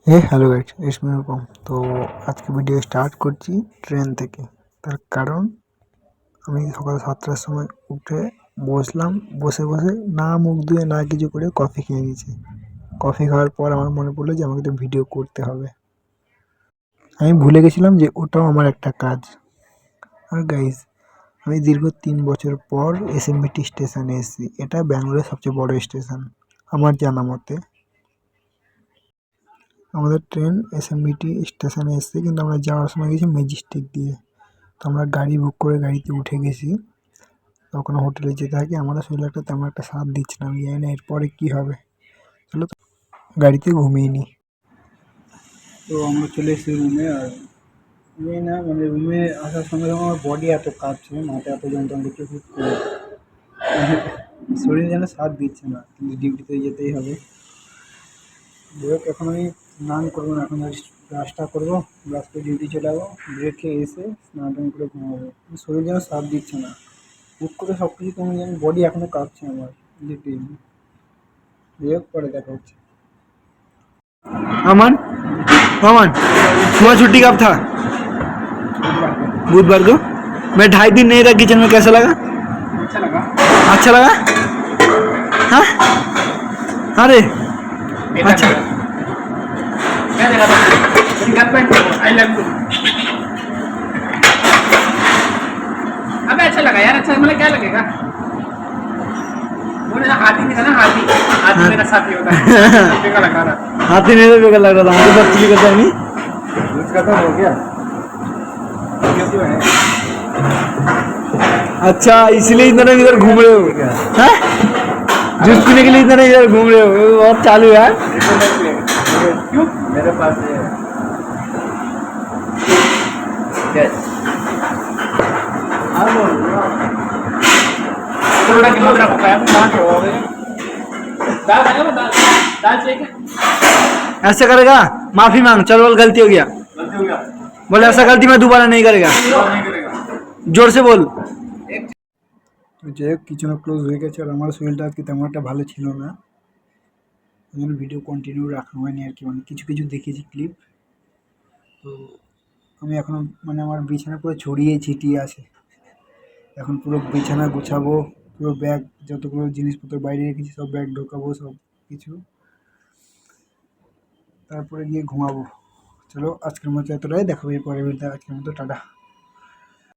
Hello guys, ইসমি রকম। তো আজকে ভিডিও স্টার্ট করছি ট্রেন থেকে। তার কারণ আমি সকাল 7টার সময় উঠে বসলাম, বসে বসে না মুখ ধুয়ে না কিছু করে কফি খেয়ে নিয়েছি। কফি খাওয়ার পর আমার মনে পড়লো যে আমাকে তো ভিডিও করতে হবে। আমি ভুলে গেছিলাম যে ওটাও আমার একটা কাজ। আর গাইস, আমি দীর্ঘ 3 বছর পর এসএমবিটি স্টেশনে এসেছি। এটা ব্যাঙ্গালোরের সবচেয়ে বড় স্টেশন আমার জানা মতে। আমাদের ট্রেন এসএমবিটি স্টেশনে এসেছে, কিন্তু আমরা যাওয়ার সময় গেছি ম্যাজেস্টিক দিয়ে। তো আমরা গাড়ি বুক করে গাড়িতে উঠে গেছি। তখন হোটেলে যেতে থাকি। আমারও শরীর একটা তেমন একটা সাথ দিচ্ছে না, আমি জানি না এরপরে কী হবে। চলো তো গাড়িতে ঘুমিয়ে নিই। তো আমরা চলে এসেছি রুমে। আর আমি না মানে রুমে আসার সঙ্গে সঙ্গে আমার বডি এত কাঁপছে, মাথা এত যন্ত্রণা করছে, হুট করে শরীর যেন সাথ দিচ্ছে না, কিন্তু ডিউটিতে যেতেই হবে। যাই হোক, এখন আমি স্নান করবো না, এখন ব্রাশটা করবো, ব্রাশ করে ডিউটি চলে যাবো। ব্রেক খেয়ে এসে স্নান টান করে ঘুমাবো। শরীর যেন সাথ দিচ্ছে না, হুট করে সব কিছু কেমন যেন বডি এখনও কাঁপছে আমার লিটারেলি। যাই হোক, পরে দেখা হচ্ছে। अमन, अमन, तुम्हारा छुट्टी कब था? बुधवार को। मैं 2.5 दिन नहीं था किचन में, कैसा लगा? अच्छा लगा। अच्छा लगा? हाँ, अरे अच्छा। क्या लगा था? Girlfriend I love you. अबे अच्छा लगा यार, अच्छा मतलब क्या लगेगा? वो ना हाथी नहीं था ना, हाथी हाथी मेरा साथी होता है। बेकार लगा रहा। हाथी नहीं तो बेकार लग रहा था, मुझे बात चली करता नहीं। उसका तो हो गया। ये तो है। अच्छा, इसलिए इतना टाइम इधर घूम रहे हो? हैं? जूस पीने के लिए इतना टाइम इधर घूम रहे हो? बहुत चालू है यार। क्यों? मेरे पास है। यस। हाँ बोल। थोड़ा किलोमीटर हो गया, कहाँ से हो गए? दाल खाएगा ना, दाल दाल चाहिए क्या? ऐसे करेगा? माफी मांग, चल बोल गलती हो गया। गलती हो गया। बोले ऐसा गलती मैं दोबारा नहीं करेगा। नहीं करेगा। जोर से बोल। তো যাই হোক, কিচেনও ক্লোজ হয়ে গেছে। আর আমার শরীরটা আজকে তেমন একটা ভালো ছিল না, ওই জন্য ভিডিও কন্টিনিউ রাখা হয়নি আর কি। মানে কিছু কিছু দেখেছি ক্লিপ। তো আমি এখনও মানে আমার বিছানা পুরো ছড়িয়ে ছিটিয়ে আছে। এখন পুরো বিছানা গুছাবো, পুরো ব্যাগ যতগুলো জিনিসপত্র বাইরে রেখেছি সব ব্যাগ ঢোকাবো, সব কিছু, তারপরে গিয়ে ঘুমাবো। চলো আজকের মতো এতটাই, দেখাবো এরপরে ভিডিওতে। আজকের মতো টাটা।